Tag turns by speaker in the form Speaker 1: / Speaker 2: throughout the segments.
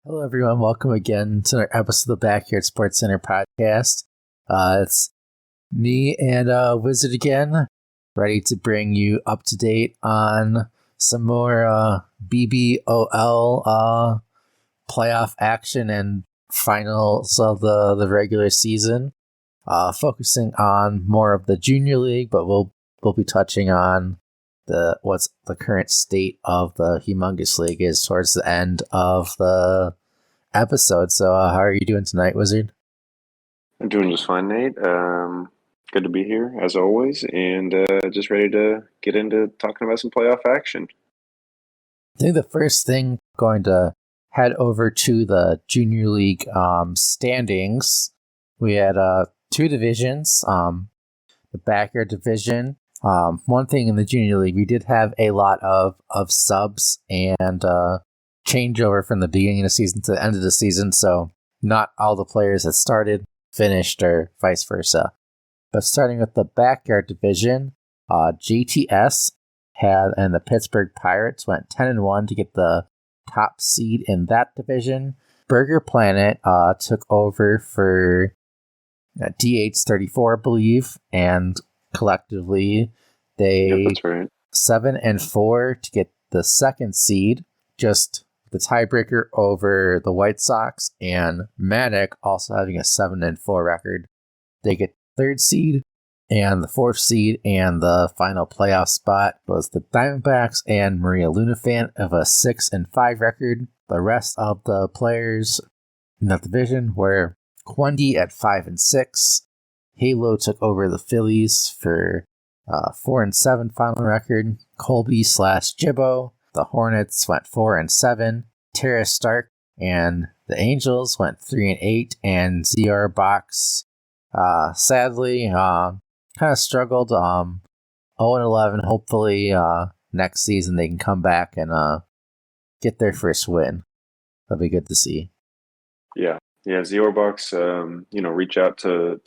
Speaker 1: Hello, everyone. Welcome again to another episode of the Backyard Sportscenter podcast. It's me and Wizard again, ready to bring you up to date on some more BBOL playoff action and finals of the regular season. Focusing on more of the Junior League, but we'll be touching on what's the current state of the Humongous League is towards the end of the episode. So how are you doing tonight, Wizard?
Speaker 2: I'm doing just fine, Nate. Good to be here as always, and just ready to get into talking about some playoff action.
Speaker 1: I think the first thing, going to head over to the Junior League standings. We had two divisions. The Backyard division. One thing in the Junior League, we did have a lot of subs and changeover from the beginning of the season to the end of the season, so not all the players that started finished or vice versa. But starting with the Backyard division, GTS and the Pittsburgh Pirates went 10-1 to get the top seed in that division. Burger Planet took over for DH34, I believe, and collectively they
Speaker 2: that's right.
Speaker 1: 7-4 to get the second seed, just the tiebreaker over the White Sox, and Manic also having a 7-4 record. They get third seed, and the fourth seed and the final playoff spot was the Diamondbacks and Maria Lunafant of a 6-5 record. The rest of the players in that division were Quundy at 5-6. Halo took over the Phillies for 4-7 final record. Colby/Jibbo. The Hornets went 4-7. Tara Stark and the Angels went 3-8, and ZR Box sadly kind of struggled. 0-11. Hopefully next season they can come back and get their first win. That'll be good to see.
Speaker 2: Yeah, ZR Box. Reach out to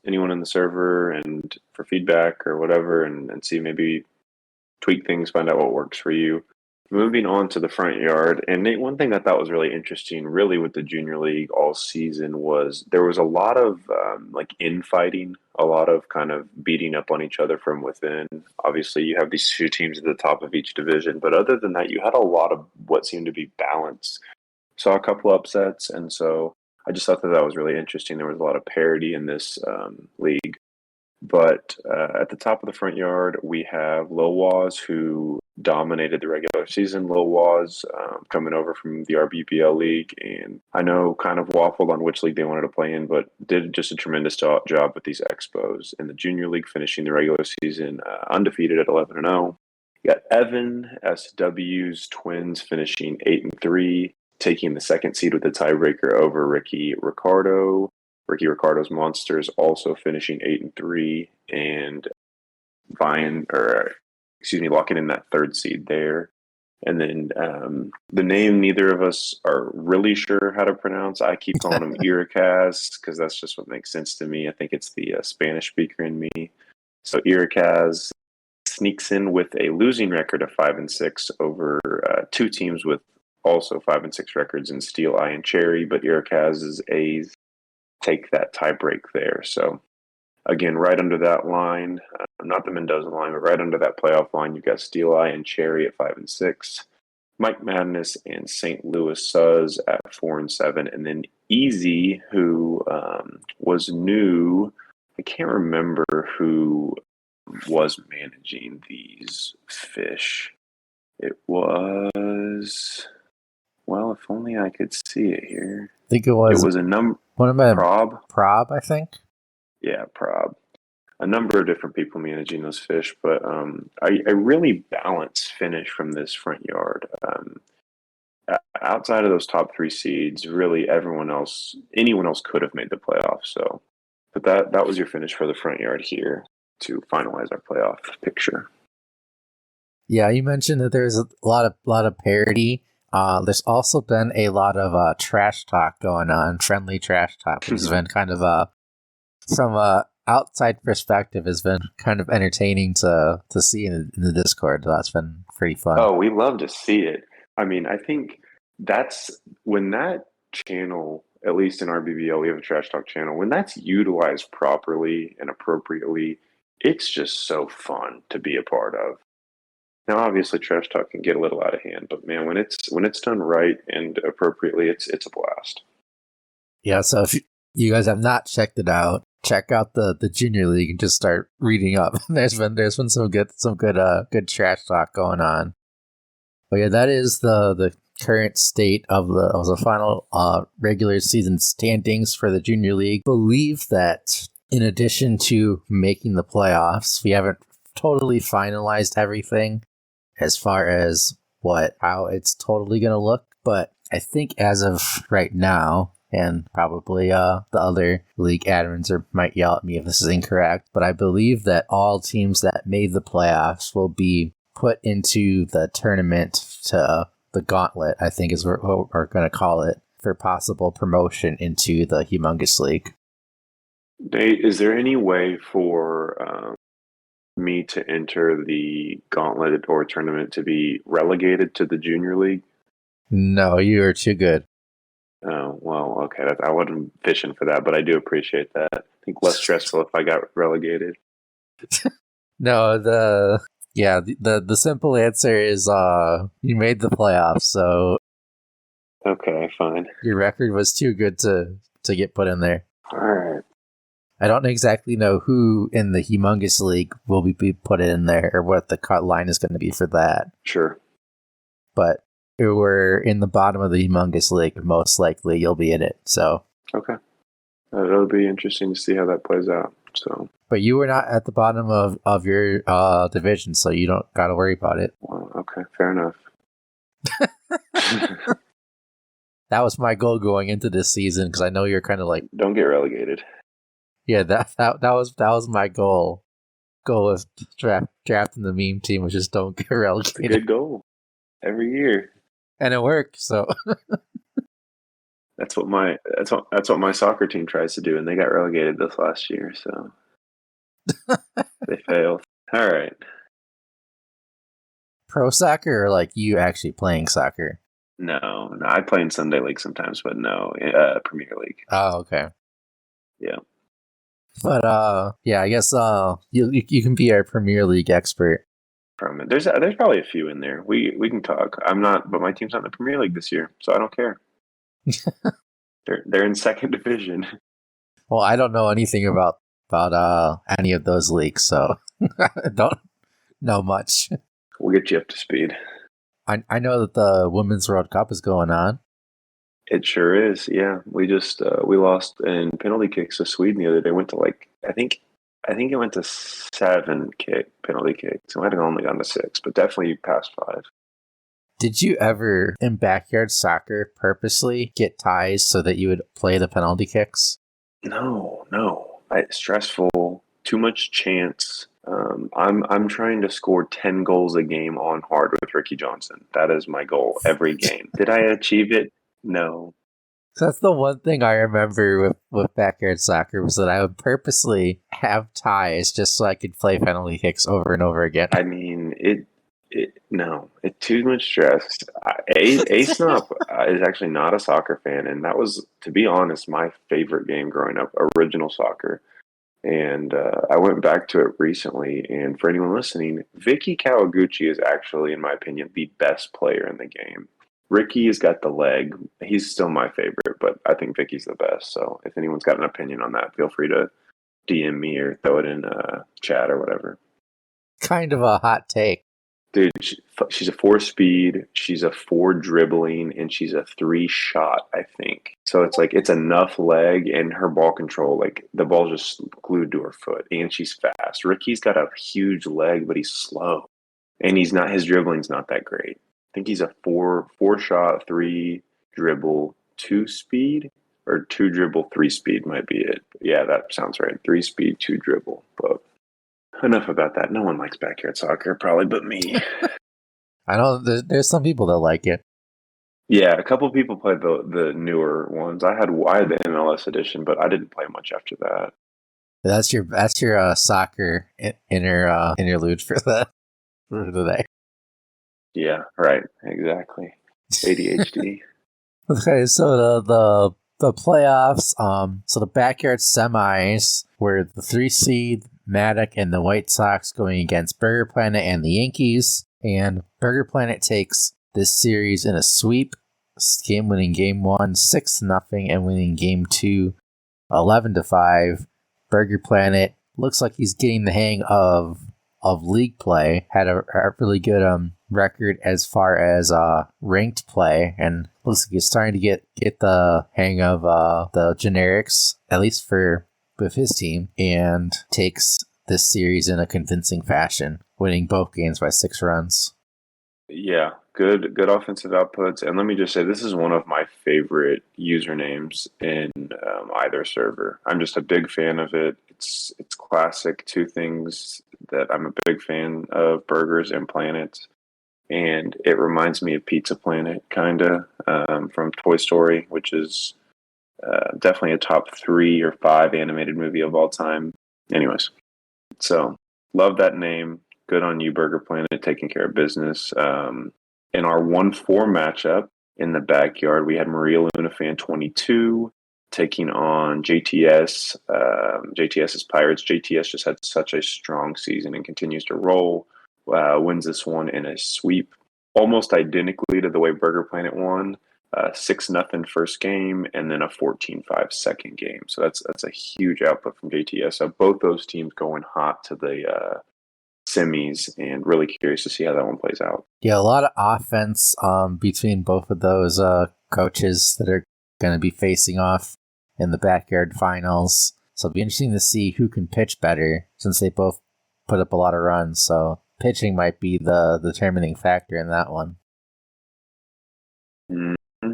Speaker 2: anyone in the server and for feedback or whatever, and see, maybe tweak things, find out what works for you. Moving on to the front yard, and Nate, one thing that I thought was really interesting, really, with the Junior League all season was there was a lot of infighting, a lot of kind of beating up on each other from within. Obviously, you have these two teams at the top of each division, but other than that, you had a lot of what seemed to be balance. Saw a couple upsets, and so I just thought that was really interesting. There was a lot of parity in this league. But at the top of the front yard, we have Lil Waz, who dominated the regular season. Lil Waz coming over from the BBOL league, and I know kind of waffled on which league they wanted to play in, but did just a tremendous job with these expos. In the Junior League, finishing the regular season undefeated at 11-0. You got Evan SW's Twins finishing 8-3, taking the second seed with a tiebreaker over Ricky Ricardo. Ricky Ricardo's Monsters also finishing 8-3 and locking in that third seed there. And then the name neither of us are really sure how to pronounce. I keep calling him Iracaz because that's just what makes sense to me. I think it's the Spanish speaker in me. So Iracaz sneaks in with a losing record of 5-6 over two teams with also 5-6 records in Steel Eye and Cherry, but Iracaz's A's take that tie break there. So again, right under that line, not the Mendoza line, but right under that playoff line, you've got Steel Eye and Cherry at 5-6, Mike Madness and St. Louis Suz at 4-7, and then Easy, who was new. I can't remember who was managing these fish. It was, well, if only I could see it here.
Speaker 1: I think it was
Speaker 2: a number.
Speaker 1: Prob, I think.
Speaker 2: Yeah, Prob. A number of different people managing those fish, but a really balanced finish from this front yard. Outside of those top three seeds, really anyone else could have made the playoffs. So, but that was your finish for the front yard here to finalize our playoff picture.
Speaker 1: Yeah, you mentioned that there's a lot of parity. There's also been a lot of trash talk going on, friendly trash talk, which has been kind of from a outside perspective, has been kind of entertaining to see in the Discord. That's been pretty fun.
Speaker 2: Oh, we love to see it. I mean, I think that's when that channel, at least in our BBL, we have a trash talk channel. When that's utilized properly and appropriately, it's just so fun to be a part of. Now, obviously, trash talk can get a little out of hand, but man, when it's done right and appropriately, it's a blast.
Speaker 1: Yeah, so if you guys have not checked it out, check out the Junior League and just start reading up. There's been some good trash talk going on. But yeah, that is the current state of the final regular season standings for the Junior League. I believe that in addition to making the playoffs, we haven't totally finalized everything as far as how it's totally going to look. But I think as of right now, and probably the other league admins might yell at me if this is incorrect, but I believe that all teams that made the playoffs will be put into the tournament to the gauntlet, I think is what we're going to call it, for possible promotion into the Humongous League.
Speaker 2: Nate, is there any way for me to enter the gauntlet or tournament to be relegated to the Junior League?
Speaker 1: No, you are too good.
Speaker 2: Oh, well, okay. I wasn't fishing for that, but I do appreciate that. I think less stressful if I got relegated.
Speaker 1: No, the simple answer is you made the playoffs, so
Speaker 2: okay, fine.
Speaker 1: Your record was too good to get put in there.
Speaker 2: All right.
Speaker 1: I don't exactly know who in the Humongous League will be put in there or what the cut line is going to be for that.
Speaker 2: Sure.
Speaker 1: But if we're in the bottom of the Humongous League, most likely you'll be in it. So
Speaker 2: okay, it'll be interesting to see how that plays out. So,
Speaker 1: but you were not at the bottom of your division, so you don't got to worry about it.
Speaker 2: Well, okay, fair enough.
Speaker 1: That was my goal going into this season because I know you're kind of like
Speaker 2: don't get relegated.
Speaker 1: Yeah, that was my goal. Goal of drafting the meme team was just don't get relegated.
Speaker 2: It's a good goal every year,
Speaker 1: and it worked. So
Speaker 2: that's what my soccer team tries to do, and they got relegated this last year. So they failed. All right.
Speaker 1: Pro soccer or like you actually playing soccer?
Speaker 2: No, I play in Sunday League sometimes, but no, Premier League.
Speaker 1: Oh, okay.
Speaker 2: Yeah.
Speaker 1: But yeah, I guess you can be our Premier League expert.
Speaker 2: From it, there's probably a few in there. We can talk. I'm not, but my team's not in the Premier League this year, so I don't care. They're in second division.
Speaker 1: Well, I don't know anything about any of those leagues, so I don't know much.
Speaker 2: We'll get you up to speed.
Speaker 1: I know that the Women's World Cup is going on.
Speaker 2: It sure is. Yeah, we just we lost in penalty kicks to Sweden the other day. Went to I think it went to 7 penalty kicks. It might have only gone to 6, but definitely past 5.
Speaker 1: Did you ever in backyard soccer purposely get ties so that you would play the penalty kicks?
Speaker 2: No. It's stressful. Too much chance. I'm trying to score 10 goals a game on hard with Ricky Johnson. That is my goal every game. Did I achieve it? No.
Speaker 1: That's the one thing I remember with backyard soccer was that I would purposely have ties just so I could play penalty kicks over and over again.
Speaker 2: I mean, it's too much stress. A-Snop is actually not a soccer fan, and that was, to be honest, my favorite game growing up, original soccer. And I went back to it recently, and for anyone listening, Vicky Kawaguchi is actually, in my opinion, the best player in the game. Ricky has got the leg. He's still my favorite, but I think Vicky's the best. So if anyone's got an opinion on that, feel free to DM me or throw it in chat or whatever.
Speaker 1: Kind of a hot take.
Speaker 2: Dude, she's a 4-speed, she's a 4 dribbling, and she's a 3 shot, I think. So it's enough leg and her ball control, the ball's just glued to her foot, and she's fast. Ricky's got a huge leg, but he's slow. And his dribbling's not that great. I think he's a 4 shot, 3 dribble, 2 speed, or 2 dribble, 3 speed might be it. Yeah, that sounds right. 3 speed, 2 dribble. But enough about that. No one likes backyard soccer, probably but me.
Speaker 1: I know there's some people that like it.
Speaker 2: Yeah, a couple of people played the newer ones. I had the MLS edition, but I didn't play much after that.
Speaker 1: That's your soccer interlude for today.
Speaker 2: Yeah, right. Exactly. ADHD.
Speaker 1: Okay, so the playoffs, so the backyard semis were the 3 seed Maddox and the White Sox going against Burger Planet and the Yankees, and Burger Planet takes this series in a sweep, game winning game 1 6-0 and winning game 2 11-5. Burger Planet looks like he's getting the hang of league play. Had a really good record as far as ranked play, and looks like he's starting to get the hang of the generics, at least with his team, and takes this series in a convincing fashion, winning both games by 6 runs.
Speaker 2: Yeah, good offensive outputs. And let me just say, this is one of my favorite usernames in either server. I'm just a big fan of it. It's classic. Two things that I'm a big fan of: burgers and planets. And it reminds me of Pizza Planet, kind of, from Toy Story, which is definitely a top 3 or 5 animated movie of all time. Anyways, so love that name. Good on you, Burger Planet, taking care of business. In our 1-4 matchup in the backyard, we had Maria Luna Fan 22 taking on JTS. JTS's Pirates. JTS just had such a strong season and continues to roll. Wins this one in a sweep, almost identically to the way Burger Planet won. 6-0 first game, and then a 14-5 second game. So that's a huge output from JTS. So both those teams going hot to the semis, and really curious to see how that one plays out.
Speaker 1: Yeah, a lot of offense between both of those coaches that are going to be facing off in the backyard finals. So it'll be interesting to see who can pitch better, since they both put up a lot of runs. So pitching might be the determining factor in that one.
Speaker 2: Mm-hmm.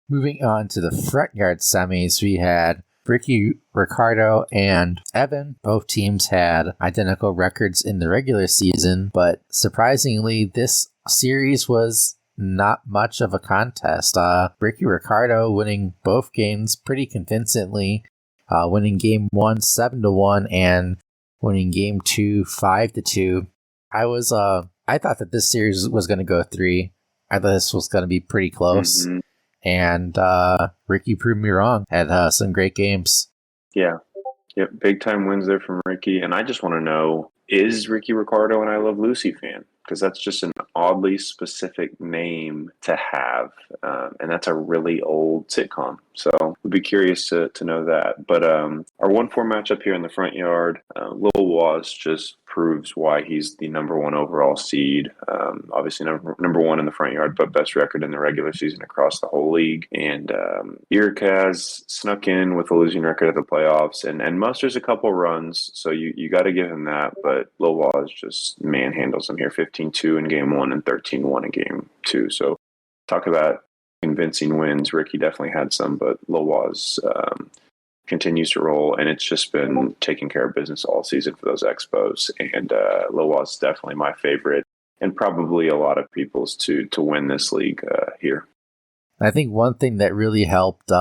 Speaker 1: Moving on to the front yard semis, we had Ricky, Ricardo, and Evan. Both teams had identical records in the regular season, but surprisingly, this series was not much of a contest. Ricky Ricardo winning both games pretty convincingly, winning game 1 7-1 and winning game 2 5-2. I thought that this series was going to go 3. I thought this was going to be pretty close. Mm-hmm. And Ricky proved me wrong. Had some great games.
Speaker 2: Yeah. Yep. Big time wins there from Ricky. And I just want to know, is Ricky Ricardo an I Love Lucy fan? Because that's just an oddly specific name to have. And that's a really old sitcom. So we'd be curious to know that. But our 1-4 matchup here in the front yard, Lil Waz just proves why he's the number 1 overall seed. Obviously number 1 in the front yard, but best record in the regular season across the whole league. And Irkaz snuck in with a losing record at the playoffs and musters a couple runs. So you got to give him that. But Lil Waz just manhandles him here, 15-2 in game 1 and 13-1 in game 2. So talk about convincing wins. Ricky definitely had some, but Lil Waz continues to roll, and it's just been taking care of business all season for those Expos. And Lil Waz is definitely my favorite, and probably a lot of people's to win this league here.
Speaker 1: I think one thing that really helped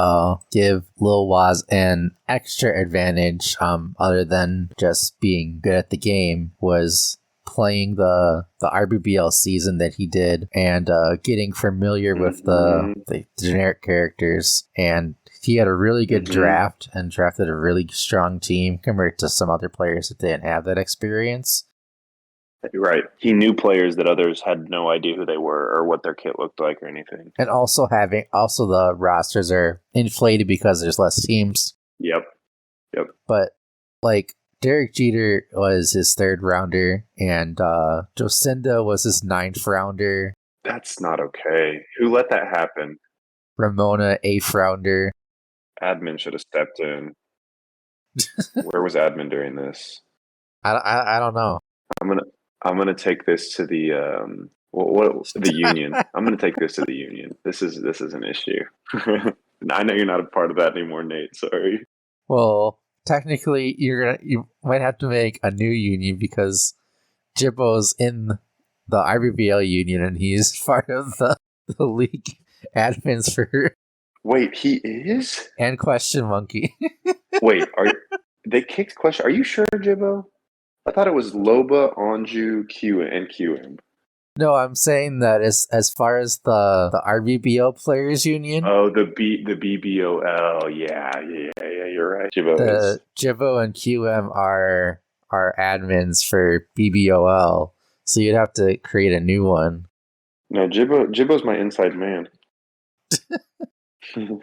Speaker 1: give Lil Waz an extra advantage, other than just being good at the game, was playing the RBBL season that he did and getting familiar with the generic characters. And he had a really good draft and drafted a really strong team compared to some other players that didn't have that experience.
Speaker 2: Right. He knew players that others had no idea who they were or what their kit looked like or anything.
Speaker 1: And also the rosters are inflated because there's less teams.
Speaker 2: Yep.
Speaker 1: But like Derek Jeter was his 3rd rounder and Jocinda was his 9th rounder.
Speaker 2: That's not okay. Who let that happen?
Speaker 1: Ramona, 8th rounder.
Speaker 2: Admin should have stepped in. Where was admin during this?
Speaker 1: I don't know.
Speaker 2: I'm gonna take this to the the union. I'm gonna take this to the union. This is an issue. I know you're not a part of that anymore, Nate. Sorry.
Speaker 1: Well, technically, you might have to make a new union because Jibbo's in the RBBL union and he's part of the league admins for.
Speaker 2: Wait, he is?
Speaker 1: And Question Monkey.
Speaker 2: Wait, they kicked Question? Are you sure, Jibbo? I thought it was Loba, Anju, Q, and QM.
Speaker 1: No, I'm saying that as far as the RBBO Players Union,
Speaker 2: Oh, the BBOL. Yeah. You're right. Chivo is.
Speaker 1: the Jivo and QM are admins for BBOL, so you'd have to create a new one.
Speaker 2: No, Jibbo's my inside man. I'm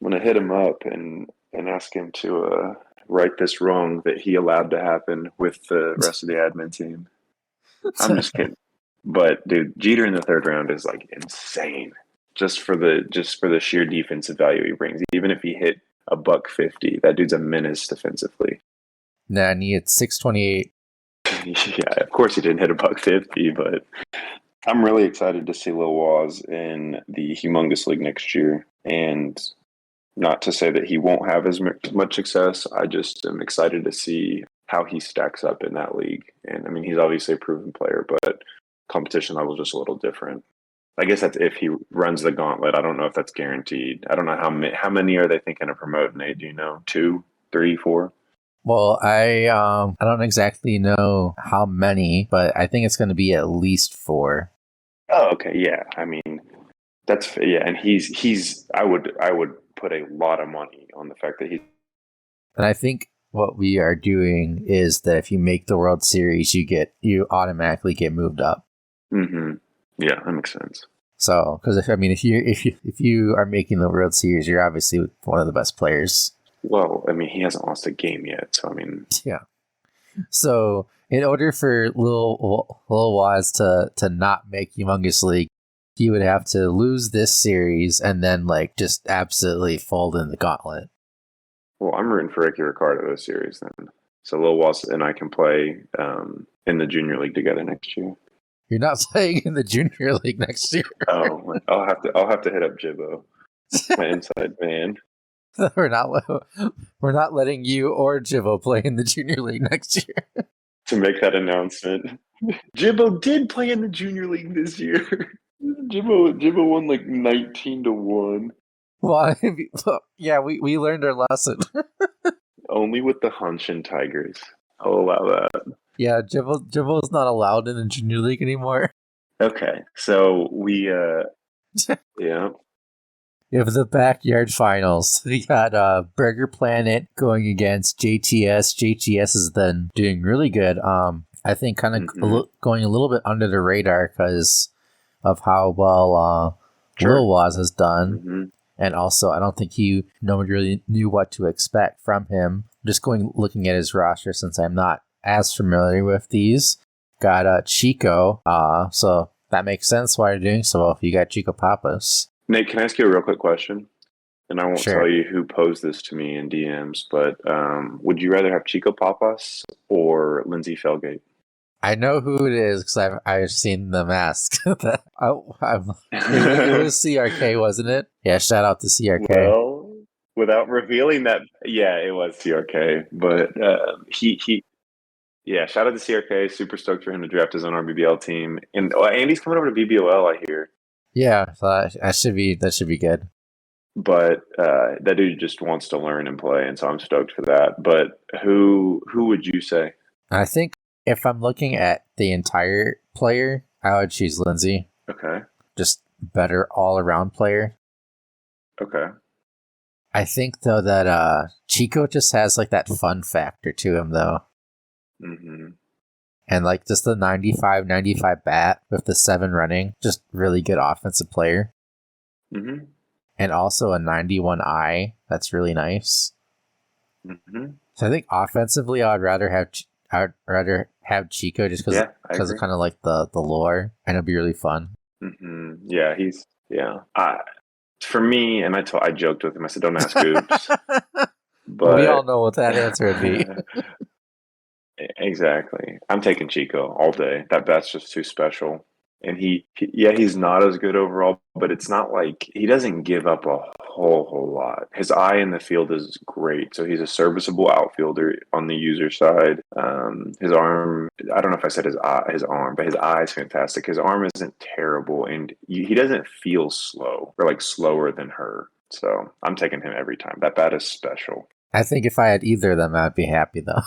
Speaker 2: gonna hit him up and ask him to right this wrong that he allowed to happen with the rest of the admin team. I'm just kidding. But dude, Jeter in the third round is like insane. Just for the sheer defensive value he brings. Even if he hit a $150, that dude's a menace defensively.
Speaker 1: Nah, I need 628.
Speaker 2: Yeah, of course he didn't hit a $150, but I'm really excited to see Lil Waz in the Humongous League next year. And not to say that he won't have as much success. I just am excited to see how he stacks up in that league. And I mean, he's obviously a proven player, but competition level is just a little different. I guess that's if he runs the gauntlet. I don't know if that's guaranteed. I don't know how many are they thinking of promoting, Nate? Do you know? 2, 3, 4?
Speaker 1: Well, I don't exactly know how many, but I think it's going to be at least 4.
Speaker 2: Oh, okay. Yeah. I mean, that's yeah. And he's. I would put a lot of money on the fact that he's.
Speaker 1: And I think what we are doing is that if you make the World Series, you automatically get moved up.
Speaker 2: Mm-hmm. Yeah, that makes sense.
Speaker 1: So, because if you are making the World Series, you're obviously one of the best players.
Speaker 2: Well, I mean, he hasn't lost a game yet, so I mean,
Speaker 1: yeah. So, in order for Lil Waz to not make Humongous League, he would have to lose this series and then like just absolutely fold in the gauntlet.
Speaker 2: Well, I'm rooting for Ricky Ricardo this series then. So Lil Waz and I can play in the junior league together next year.
Speaker 1: You're not playing in the junior league next year.
Speaker 2: Oh, I'll have to hit up Jibbo, my inside man.
Speaker 1: We're not letting you or Jivo play in the junior league next year.
Speaker 2: To make that announcement. Jibbo did play in the junior league this year. Jibbo won like 19-1.
Speaker 1: Well, yeah, we learned our lesson.
Speaker 2: Only with the Hanshin Tigers. I'll allow that.
Speaker 1: Yeah, Jivo's not allowed in the junior league anymore.
Speaker 2: Okay, so we yeah.
Speaker 1: You have the backyard finals. We got Burger Planet going against JTS. JTS is then doing really good. I think kind of going a little bit under the radar because of how well Lil Waz has done.
Speaker 2: Mm-hmm.
Speaker 1: And also, I don't think nobody really knew what to expect from him. Just looking at his roster, since I'm not as familiar with these. Got Chico, so that makes sense why you're doing so well if you got Chico Papas.
Speaker 2: Nate, can I ask you a real quick question? And I won't
Speaker 1: Sure.
Speaker 2: tell you who posed this to me in DMs, but would you rather have Chico Papas or Lindsay Felgate?
Speaker 1: I know who it is because I've seen the mask. It was CRK, wasn't it? Yeah, shout out to CRK.
Speaker 2: Well, without revealing that, yeah, it was CRK. But yeah, shout out to CRK. Super stoked for him to draft his own RBBL team. And Andy's coming over to BBOL, I hear.
Speaker 1: Yeah, so that should be good.
Speaker 2: But that dude just wants to learn and play, and so I'm stoked for that. But who would you say?
Speaker 1: I think if I'm looking at the entire player, I would choose Lindsay.
Speaker 2: Okay.
Speaker 1: Just better all-around player.
Speaker 2: Okay.
Speaker 1: I think, though, that Chico just has, like, that fun factor to him, though.
Speaker 2: Mm-hmm.
Speaker 1: And, like, just the 95 bat with the 7 running. Just really good offensive player.
Speaker 2: Mm-hmm.
Speaker 1: And also a 91 eye. That's really nice.
Speaker 2: Mm-hmm.
Speaker 1: So I think offensively, I'd rather have Chico just because of kind of like the lore, and it'd be really fun.
Speaker 2: Mm-hmm. Yeah, for me, and I joked with him. I said, "Don't ask Oops," but
Speaker 1: we all know what that answer would be.
Speaker 2: Exactly. I'm taking Chico all day. That bat's just too special. And he's not as good overall, but it's not like he doesn't give up a whole lot. His eye in the field is great. So he's a serviceable outfielder on the user side. His arm, I don't know if I said his arm, but his eye is fantastic. His arm isn't terrible, and he doesn't feel slow or like slower than her. So I'm taking him every time. That bat is special.
Speaker 1: I think if I had either of them, I'd be happy, though.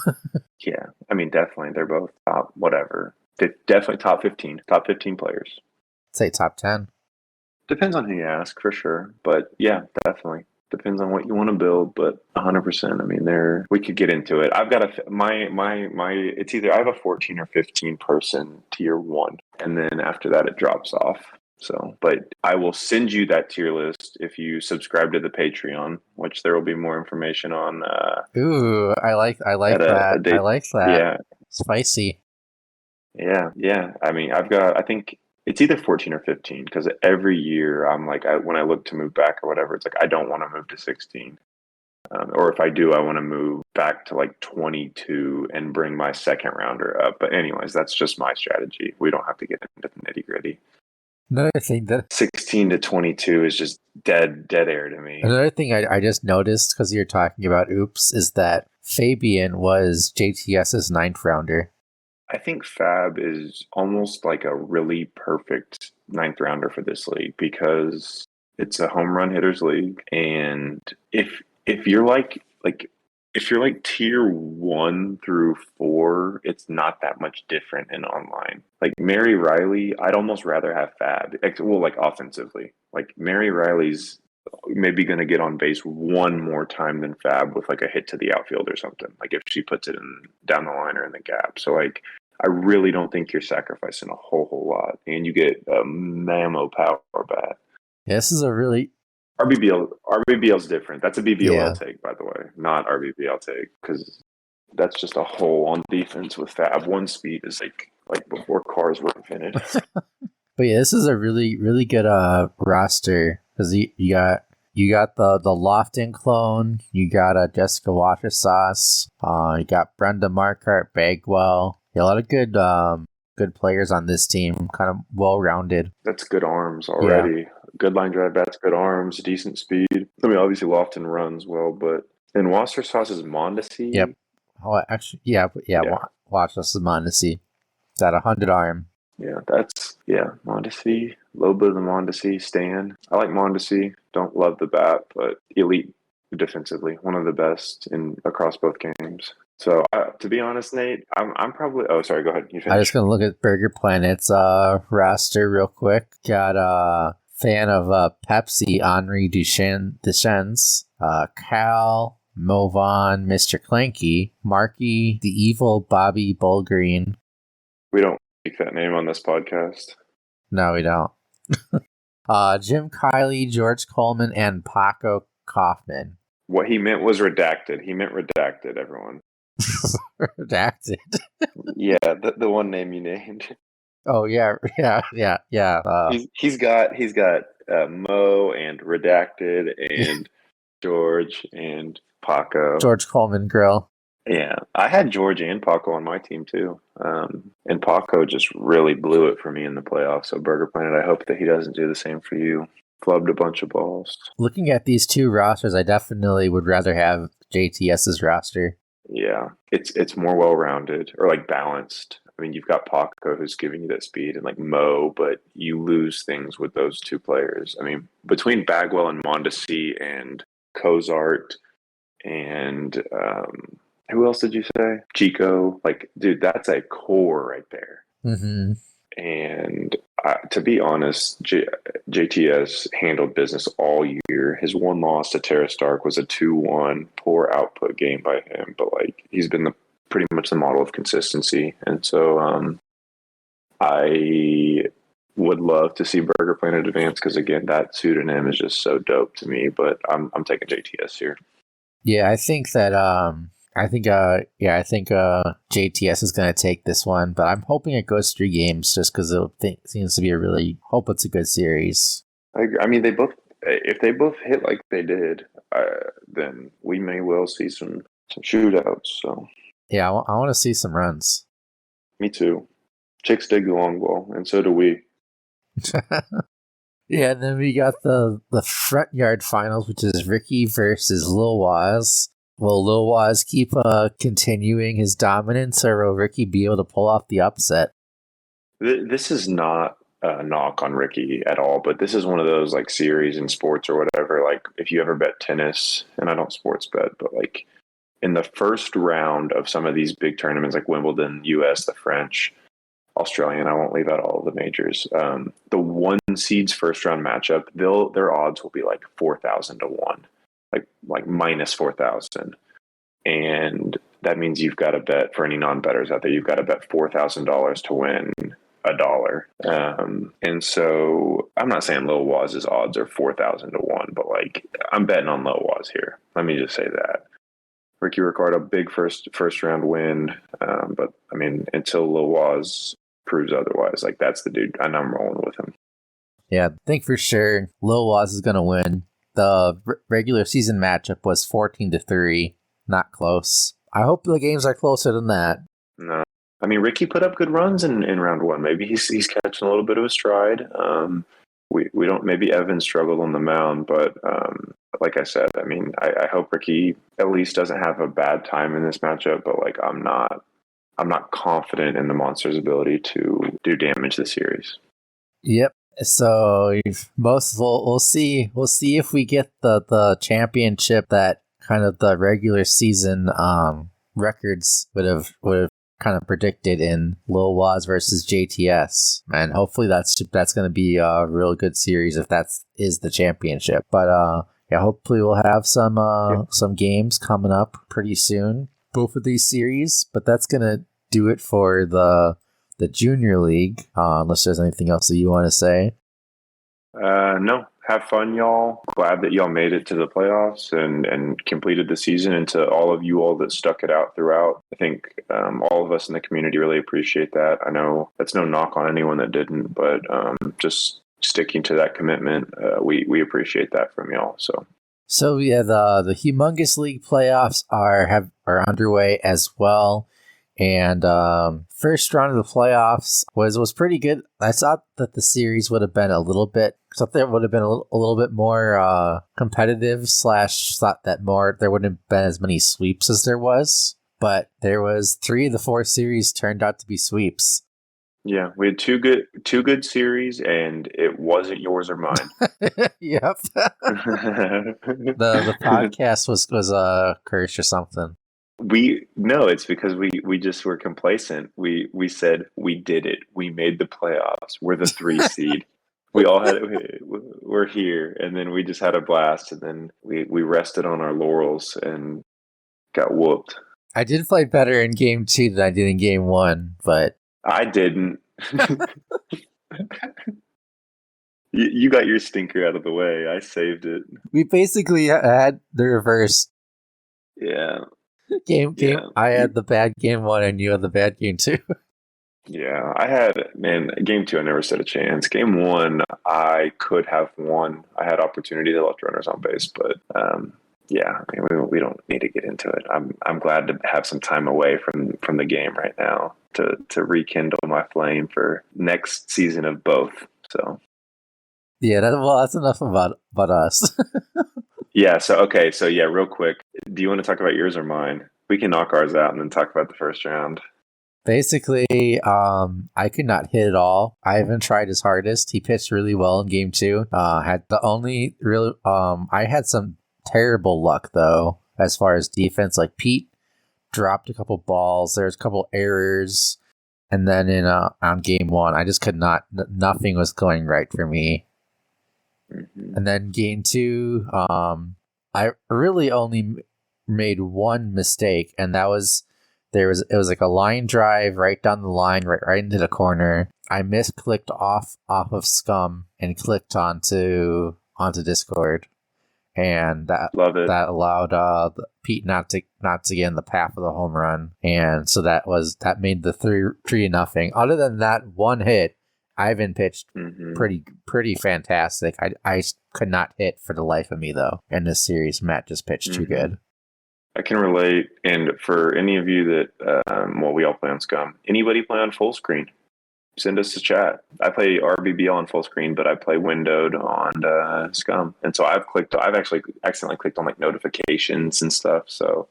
Speaker 2: Yeah, I mean, definitely. They're both top, whatever. Definitely top 15 players.
Speaker 1: Say top 10.
Speaker 2: Depends on who you ask for sure, but yeah, definitely depends on what you want to build. But 100%. I mean, we could get into it. I've got my. It's either I have a 14 or 15 person tier one, and then after that it drops off. So, but I will send you that tier list if you subscribe to the Patreon, which there will be more information on.
Speaker 1: Ooh, I like that.
Speaker 2: A date.
Speaker 1: I like that.
Speaker 2: Yeah,
Speaker 1: Spicy.
Speaker 2: yeah. I mean, I think it's either 14 or 15 because every year I'm like, when I look to move back or whatever, it's like, I don't want to move to 16. Or if I do, I want to move back to like 22 and bring my second rounder up. But anyways, that's just my strategy. We don't have to get into the nitty gritty.
Speaker 1: Another thing that
Speaker 2: 16 to 22 is just dead air to me.
Speaker 1: Another thing I just noticed because you're talking about oops is that Fabian was JTS's 9th rounder.
Speaker 2: I think Fab is almost like a really perfect 9th rounder for this league because it's a home run hitters league, and if you're like if you're like tier 1 through 4, it's not that much different in online. Like Mary Riley, I'd almost rather have Fab. Well, like offensively, like Mary Riley's maybe going to get on base one more time than Fab with like a hit to the outfield or something. Like if she puts it in down the line or in the gap. So like I really don't think you're sacrificing a whole lot, and you get a mammo power bat.
Speaker 1: Yeah, this is a really
Speaker 2: RBBL's different. That's a BBOL
Speaker 1: Yeah.
Speaker 2: take, by the way, not RBBL take, because that's just a hole on defense with Fab. One speed is like before cars were invented.
Speaker 1: But yeah, this is a really good roster because you got the Lofton clone, you got Jessica Watersauce, you got Brenda Markart, Bagwell. Yeah, a lot of good players on this team, kind of well rounded.
Speaker 2: That's good arms already. Yeah. Good line drive bats, good arms, decent speed. I mean, obviously Lofton runs well, but and Watersauce is Mondesi.
Speaker 1: Yep. Oh, actually, yeah. Watersauce is Mondesi. It's at 100 arm.
Speaker 2: Yeah, Mondesi, a little bit of the Mondesi Stan. I like Mondesi. Don't love the bat, but elite defensively, one of the best across both games. So, to be honest, Nate, I'm probably. Oh, sorry. Go ahead. You finish.
Speaker 1: I'm just gonna look at Burger Planet's roster real quick. Got a fan of Pepsi, Henri Deschennes, Cal, Movan, Mr. Clanky, Marky, the evil Bobby Bullgreen.
Speaker 2: We don't speak that name on this podcast.
Speaker 1: No, we don't. Jim Kiley, George Coleman, and Paco Kaufman.
Speaker 2: What he meant was redacted. He meant redacted, everyone.
Speaker 1: Redacted.
Speaker 2: Yeah, the one name you named.
Speaker 1: Oh yeah.
Speaker 2: He's got Mo and redacted and George and Paco.
Speaker 1: George Coleman Grill.
Speaker 2: Yeah, I had George and Paco on my team too, and Paco just really blew it for me in the playoffs. So Burger Planet, I hope that he doesn't do the same for you. Flubbed a bunch of balls.
Speaker 1: Looking at these two rosters, I definitely would rather have JTS's roster.
Speaker 2: Yeah, it's more well-rounded or like balanced. I mean, you've got Paco who's giving you that speed and like Mo, but you lose things with those two players. I mean, between Bagwell and Mondesi and Cozart and who else did you say? Chico. Like, dude, that's a core right there.
Speaker 1: Mm-hmm.
Speaker 2: And to be honest, JTS handled business all year. His one loss to Tara Stark was a 2-1 poor output game by him, but like he's been pretty much the model of consistency. And so I would love to see Burger Planet advance because again, that pseudonym is just so dope to me. But I'm taking JTS here.
Speaker 1: Yeah, I think that I think JTS is going to take this one, but I'm hoping it goes 3 games just because it seems to be hope it's a good series.
Speaker 2: I mean, if they both hit like they did, then we may well see some shootouts. So
Speaker 1: yeah, I want to see some runs.
Speaker 2: Me too. Chicks dig the long ball, and so do we.
Speaker 1: Yeah, and then we got the front yard finals, which is Ricky versus Lil Waz. Will Lil Waz keep continuing his dominance, or will Ricky be able to pull off the upset?
Speaker 2: This is not a knock on Ricky at all, but this is one of those like series in sports or whatever. Like if you ever bet tennis, and I don't sports bet, but like in the first round of some of these big tournaments like Wimbledon, US, the French, Australian. I won't leave out all of the majors. The 1 seeds first round matchup, their odds will be like 4,000 to 1, like minus 4,000. And that means you've got to bet, for any non-bettors out there, you've got to bet $4,000 to win $1. And so I'm not saying Lil Waz's odds are 4,000 to 1, but like I'm betting on Lil Waz here. Let me just say that. Ricky Ricardo, big first round win. But I mean, until Lil Waz proves otherwise, like that's the dude. I'm rolling with him.
Speaker 1: Yeah, I think for sure Lil Waz is going to win. The regular season matchup was 14-3, not close. I hope the games are closer than that.
Speaker 2: No, I mean Ricky put up good runs in round 1. Maybe he's catching a little bit of a stride. We don't. Maybe Evan struggled on the mound, but like I said, I mean, I hope Ricky at least doesn't have a bad time in this matchup. But like, I'm not confident in the Monsters' ability to do damage this series.
Speaker 1: Yep. So we'll see if we get the championship that kind of the regular season records would have kind of predicted in Lil Waz versus JTS, and hopefully that's going to be a real good series if that is the championship. But yeah, hopefully we'll have some games coming up pretty soon, both of these series. But that's gonna do it for the Junior League, unless there's anything else that you want to say.
Speaker 2: No. Have fun, y'all. Glad that y'all made it to the playoffs and completed the season, and to all of you all that stuck it out throughout. I think all of us in the community really appreciate that. I know that's no knock on anyone that didn't, but just sticking to that commitment, we appreciate that from y'all. So
Speaker 1: yeah, the Humongous League playoffs are underway as well. And first round of the playoffs was pretty good. I thought that the series would have been a little bit, something that would have been a little bit more competitive. / thought that there wouldn't have been as many sweeps as there was. But there was 3 of the 4 series turned out to be sweeps.
Speaker 2: Yeah, we had two good series, and it wasn't yours or mine.
Speaker 1: Yep. the podcast was cursed or something.
Speaker 2: No, it's because we just were complacent. We said we did it. We made the playoffs. We're the 3 seed. We're here, and then we just had a blast, and then we rested on our laurels and got whooped.
Speaker 1: I did play better in game 2 than I did in game 1, but
Speaker 2: I didn't. You got your stinker out of the way. I saved it.
Speaker 1: We basically had the reverse.
Speaker 2: Yeah.
Speaker 1: Game. I had the bad game 1 and you had the bad game 2.
Speaker 2: Yeah, game 2, I never stood a chance. Game 1, I could have won. I had opportunity to left runners on base, but yeah, I mean, we don't need to get into it. I'm glad to have some time away from the game right now to rekindle my flame for next season of both. So
Speaker 1: yeah, that's enough about us.
Speaker 2: Yeah. So yeah, real quick, do you want to talk about yours or mine? We can knock ours out and then talk about the first round.
Speaker 1: Basically, I could not hit at all. Ivan tried his hardest. He pitched really well in game 2. I had some terrible luck though, as far as defense. Like Pete dropped a couple balls. There's a couple errors, and then on game 1, I just could not. Nothing was going right for me. Mm-hmm. And then game 2, I really only made one mistake, and that was. It was like a line drive right down the line, right into the corner. I misclicked off of Scum and clicked onto Discord, and that allowed Pete not to get in the path of the home run, and so that made the 3-0. Other than that one hit, Ivan pitched pretty fantastic. I could not hit for the life of me though in this series. Matt just pitched too good.
Speaker 2: I can relate, and for any of you that, we all play on Scum. Anybody play on full screen? Send us a chat. I play RBBL on full screen, but I play windowed on Scum, and so I've actually accidentally clicked on like notifications and stuff. So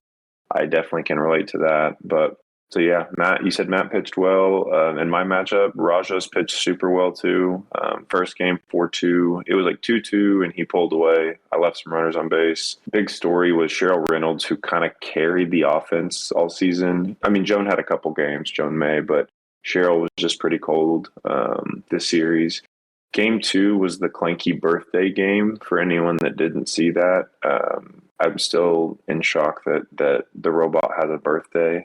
Speaker 2: I definitely can relate to that. But so yeah, Matt, you said Matt pitched well in my matchup. Raja's pitched super well too. First game 4-2. It was like 2-2, and he pulled away. I left some runners on base. Big story was Cheryl Reynolds, who kind of carried the offense all season. I mean, Joan had a couple games, Joan May, but Cheryl was just pretty cold this series. Game 2 was the Clanky birthday game. For anyone that didn't see that, I'm still in shock that the robot has a birthday.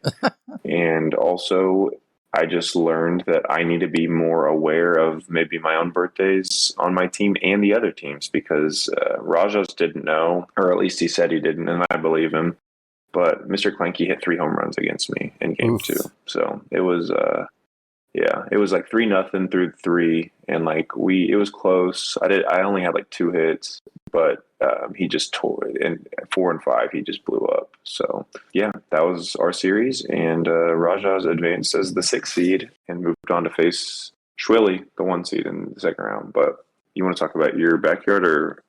Speaker 2: And also, I just learned that I need to be more aware of maybe my own birthdays on my team and the other teams, because Rajas didn't know, or at least he said he didn't, and I believe him. But Mr. Clanky hit 3 home runs against me in game 2. So it was it was like 3-0 through 3, and like it was close. I only had like 2 hits, but he just tore it. And 4 and 5, he just blew up. So yeah, that was our series, and Rajas advanced as the 6th seed and moved on to face Schwilly, the 1 seed in the second round. But you want to talk about your backyard, or?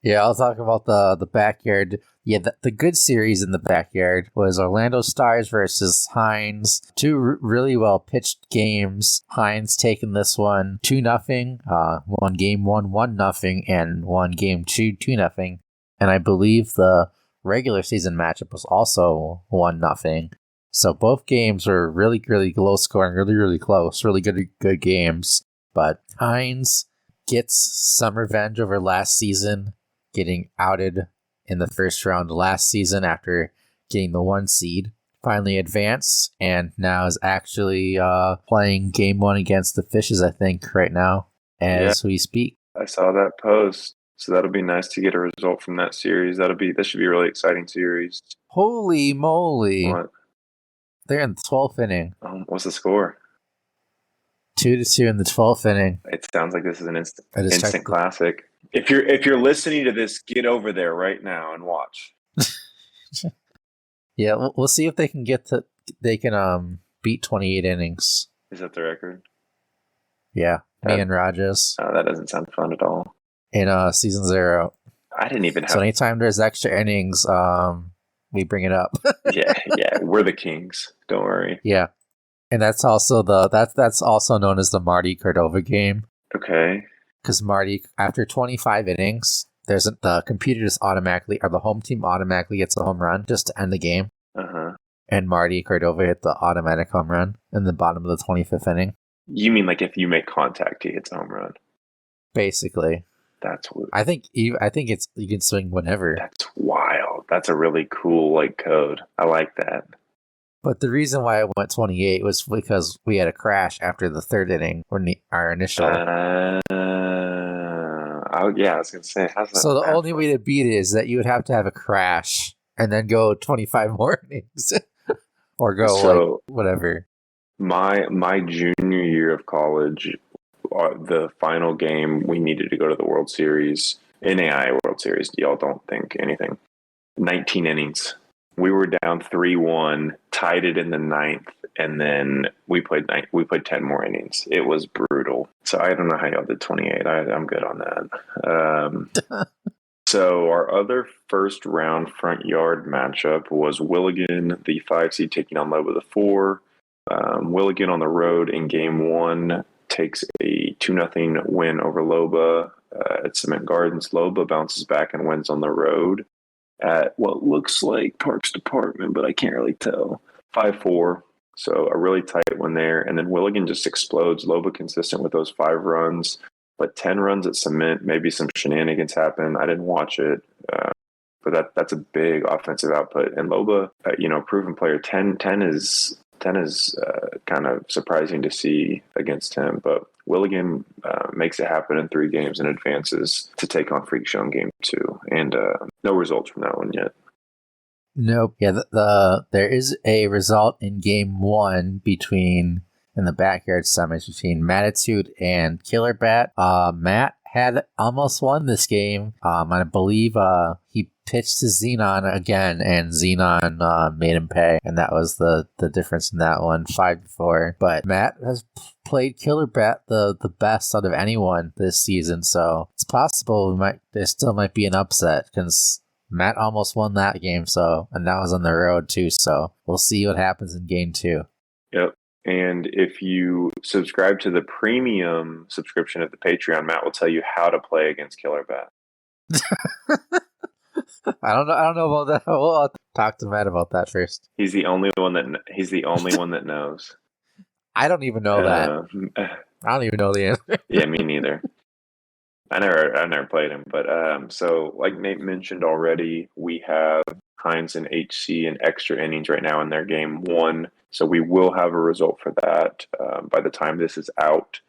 Speaker 1: Yeah, I'll talk about the backyard. Yeah, the good series in the backyard was Orlando Stars versus Hines. 2 really well pitched games. Hines taking this one 2-0. One game 1-0, and one game 2-2. And I believe the regular season matchup was also 1-0. So both games were really, really low scoring, really, really close, really good games. But Hines gets some revenge over last season, getting outed in the first round last season after getting the 1 seed. Finally advanced, and now is actually playing game 1 against the Fishes, I think, right now as we speak.
Speaker 2: I saw that post, so that'll be nice to get a result from that series. That should be a really exciting series.
Speaker 1: Holy moly!
Speaker 2: What?
Speaker 1: They're in the 12th inning.
Speaker 2: What's the score?
Speaker 1: 2-2 in the 12th inning.
Speaker 2: It sounds like this is an instant classic. If you're listening to this, get over there right now and watch.
Speaker 1: Yeah, we'll see if they can beat 28 innings.
Speaker 2: Is that the record?
Speaker 1: Yeah, me and Rajas.
Speaker 2: Oh, that doesn't sound fun at all.
Speaker 1: In season 0.
Speaker 2: I didn't even have.
Speaker 1: So anytime there's extra innings, we bring it up.
Speaker 2: yeah, we're the kings. Don't worry.
Speaker 1: Yeah, and that's also that's also known as the Marty Cordova game.
Speaker 2: Okay.
Speaker 1: Because Marty, after 25 innings, the computer just automatically, or the home team automatically gets a home run just to end the game. And Marty Cordova hit the automatic home run in the bottom of the 25th inning.
Speaker 2: You mean like if you make contact, he hits a home run?
Speaker 1: Basically.
Speaker 2: That's what
Speaker 1: I think it's you can swing whenever.
Speaker 2: That's wild. That's a really cool code. I like that.
Speaker 1: But the reason why I went 28 was because we had a crash after the 3rd inning, or our initial.
Speaker 2: I was going to say.
Speaker 1: So the only way to beat it is that you would have to have a crash and then go 25 more innings. Or go whatever.
Speaker 2: My junior year of college, the final game, we needed to go to the World Series, NAIA World Series. Y'all don't think anything. 19 innings. We were down 3-1, tied it in the 9th, and then we played 10 more innings. It was brutal. So I don't know how y'all did 28. I'm good on that. So our other first round front yard matchup was Willigan, the 5 seed, taking on Loba, the 4. Willigan on the road in game 1 takes a 2-0 win over Loba at Cement Gardens. Loba bounces back and wins on the road at what looks like Parks Department, but I can't really tell. 5-4. So a really tight one there. And then Willigan just explodes. Loba consistent with those 5 runs, but 10 runs at Cement. Maybe some shenanigans happen. I didn't watch it, but that's a big offensive output. And Loba, proven player, 10 is kind of surprising to see against him. But Willigan makes it happen in 3 games and advances to take on Freak Show in game 2. And no results from that one yet.
Speaker 1: Nope. Yeah, there is a result in game 1 in the backyard summits between Mattitude and Killer Bat. Matt had almost won this game. I believe he pitched to Xenon again, and Xenon made him pay, and that was the difference in that one, 5-4. But Matt has played Killer Bat the best out of anyone this season, so it's possible there still might be an upset, because Matt almost won that game, and that was on the road too, so we'll see what happens in game 2.
Speaker 2: Yep. And if you subscribe to the premium subscription of the Patreon, Matt will tell you how to play against Killer Bat.
Speaker 1: I don't know about that. We'll talk to Matt about that first.
Speaker 2: He's the only one that knows.
Speaker 1: I don't even know that. I don't even know the answer.
Speaker 2: Yeah, me neither. I never played him, but so like Nate mentioned already, we have Hines and HC in extra innings right now in their game one, so we will have a result for that by the time this is out,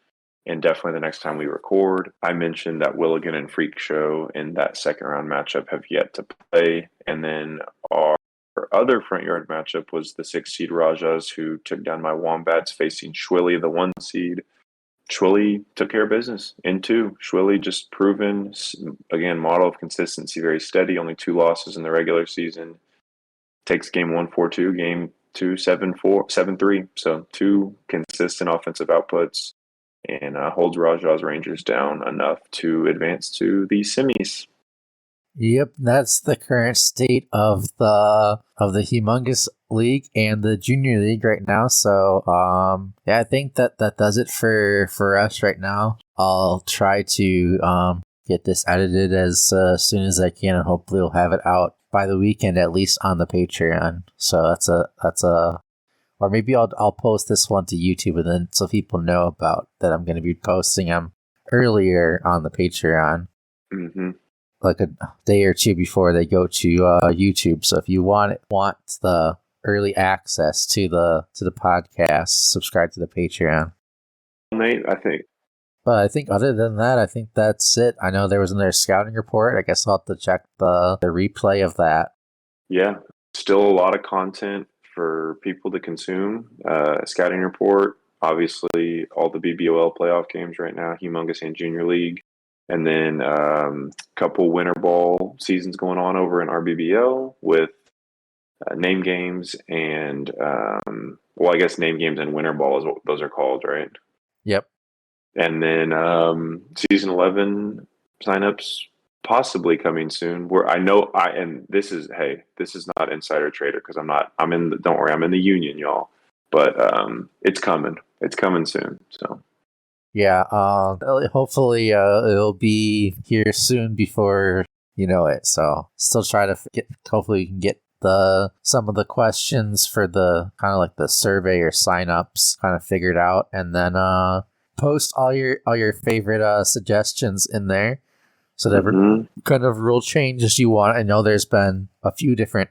Speaker 2: and definitely the next time we record. I mentioned that Willigan and Freak Show in that second round matchup have yet to play, and then our other front yard matchup was the 6 seed Rajas, who took down my Wombats, facing Schwilly, the 1 seed. Schwilly took care of business in 2. Schwilly just proven, again, model of consistency, very steady, only 2 losses in the regular season. Takes game 1 4-2, game 2 7-4, 7-3. So 2 consistent offensive outputs, and holds Raja's Rangers down enough to advance to the semis.
Speaker 1: Yep, that's the current state of the Humongous League and the Junior League right now. So, yeah, I think that does it for us right now. I'll try to get this edited as soon as I can, and hopefully we'll have it out by the weekend, at least on the Patreon. So that's a or maybe I'll post this one to YouTube, and then so people know about that I'm going to be posting them earlier on the Patreon.
Speaker 2: Mm-hmm.
Speaker 1: Like a day or two before they go to YouTube. So if you want the early access to the podcast, subscribe to the Patreon.
Speaker 2: Nate, I think.
Speaker 1: But I think other than that, I think that's it. I know there was another scouting report. I guess I'll have to check the replay of that.
Speaker 2: Yeah, still a lot of content for people to consume. Scouting report, obviously all the BBOL playoff games right now, Humongous and Junior League. And then a couple winter ball seasons going on over in RBBL with name games and, I guess name games and winter ball is what those are called, right?
Speaker 1: Yep.
Speaker 2: And then season 11 signups possibly coming soon. This is not insider trader because don't worry, I'm in the union, y'all. But it's coming. It's coming soon. So.
Speaker 1: Yeah, hopefully it'll be here soon before you know it. So still try to hopefully we can get some of the questions for the kind of like the survey or signups kind of figured out, and then post all your favorite suggestions in there. So whatever kind of rule changes you want. I know there's been a few different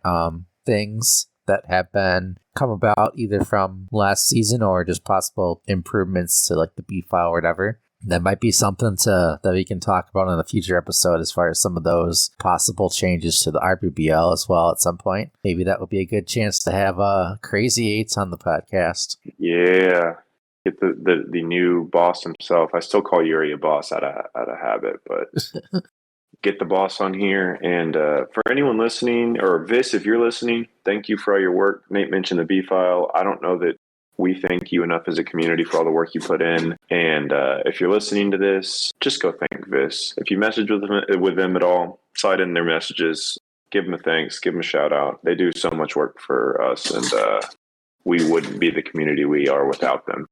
Speaker 1: things that have been come about either from last season or just possible improvements to like the B file or whatever. That might be something that we can talk about in a future episode as far as some of those possible changes to the RBBL as well at some point. Maybe that would be a good chance to have Crazy Eights on the podcast.
Speaker 2: Yeah. Get the new boss himself. I still call Yuri a boss out of habit, but get the boss on here. And for anyone listening, or Vis, if you're listening, thank you for all your work. Nate mentioned the B file. I don't know that we thank you enough as a community for all the work you put in. And if you're listening to this, just go thank Vis. If you message with them at all, slide in their messages, give them a thanks, give them a shout out. They do so much work for us, and we wouldn't be the community we are without them.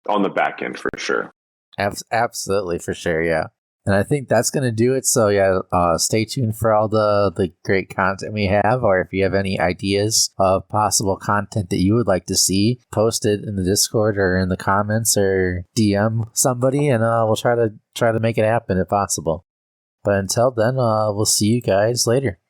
Speaker 2: On the back end, for sure.
Speaker 1: Absolutely, for sure, yeah. And I think that's going to do it. So, yeah, stay tuned for all the great content we have. Or if you have any ideas of possible content that you would like to see, post it in the Discord or in the comments or DM somebody, and we'll try to make it happen if possible. But until then, we'll see you guys later.